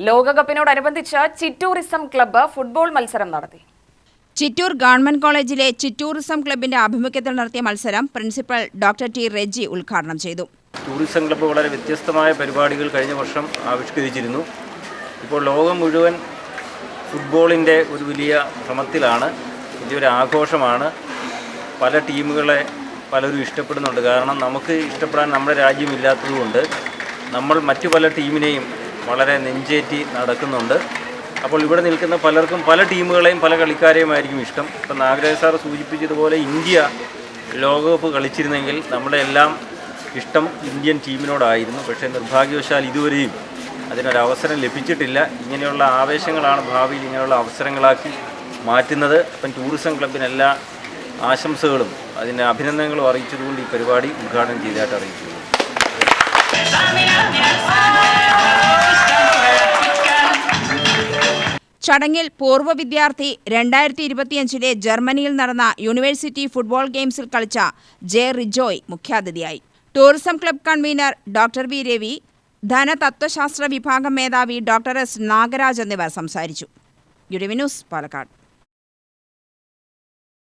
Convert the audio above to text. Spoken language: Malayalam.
ലോകകപ്പിനോടനുബന്ധിച്ച് ചിറ്റൂറിസം ക്ലബ്ബ് ഫുട്ബോൾ മത്സരം നടത്തി. ചിറ്റൂർ ഗവൺമെന്റ് കോളേജിലെ ചിറ്റൂറിസം ക്ലബിന്റെ ആഭിമുഖ്യത്തിൽ നടത്തിയ മത്സരം പ്രിൻസിപ്പൽ ഡോക്ടർ ടി റെജി ഉദ്ഘാടനം ചെയ്തു. ടൂറിസം ക്ലബ്ബ് വളരെ വ്യത്യസ്തമായ പരിപാടികൾ കഴിഞ്ഞ വർഷം ആവിഷ്കരിച്ചിരുന്നു. ഇപ്പോൾ ലോകം മുഴുവൻ ഫുട്ബോളിൻ്റെ ഒരു വലിയ ശ്രമത്തിലാണ്, വലിയൊരു ആഘോഷമാണ്. പല ടീമുകളെ പലരും ഇഷ്ടപ്പെടുന്നുണ്ട്. കാരണം നമുക്ക് ഇഷ്ടപ്പെടാൻ നമ്മുടെ രാജ്യമില്ലാത്തതുകൊണ്ട് നമ്മൾ മറ്റു പല ടീമിനെയും വളരെ നെഞ്ചേറ്റി നടക്കുന്നുണ്ട്. അപ്പോൾ ഇവിടെ നിൽക്കുന്ന പലർക്കും പല ടീമുകളെയും പല കളിക്കാരെയുമായിരിക്കും ഇഷ്ടം. ഇപ്പം നാഗരാജ് സാർ സൂചിപ്പിച്ചതുപോലെ ഇന്ത്യ ലോകകപ്പ് കളിച്ചിരുന്നെങ്കിൽ നമ്മുടെ എല്ലാം ഇഷ്ടം ഇന്ത്യൻ ടീമിനോടായിരുന്നു. പക്ഷേ നിർഭാഗ്യവശാൽ ഇതുവരെയും അതിനൊരവസരം ലഭിച്ചിട്ടില്ല. ഇങ്ങനെയുള്ള ആവേശങ്ങളാണ് ഭാവിയിൽ ഇങ്ങനെയുള്ള അവസരങ്ങളാക്കി മാറ്റുന്നത്. അപ്പം ടൂറിസം ക്ലബിന് എല്ലാ ആശംസകളും അതിൻ്റെ അഭിനന്ദനങ്ങളും അറിയിച്ചതുകൊണ്ട് ഈ പരിപാടി ഉദ്ഘാടനം ചെയ്തതായിട്ട് അറിയിച്ചു. ചടങ്ങിൽ പൂർവ്വ വിദ്യാർത്ഥി 2025 ജർമ്മനിയിൽ നടന്ന യൂണിവേഴ്സിറ്റി ഫുട്ബോൾ ഗെയിംസിൽ കളിച്ച ജെ റിജോയ് മുഖ്യാതിഥിയായി. Tourism club convener doctor V Ravi, ധനതത്വശാസ്ത്ര വിഭാഗം മേധാവി ഡോക്ടർ എസ് നാഗരാജ് എന്നിവർ സംസാരിച്ചു. UDV news, Palakkad.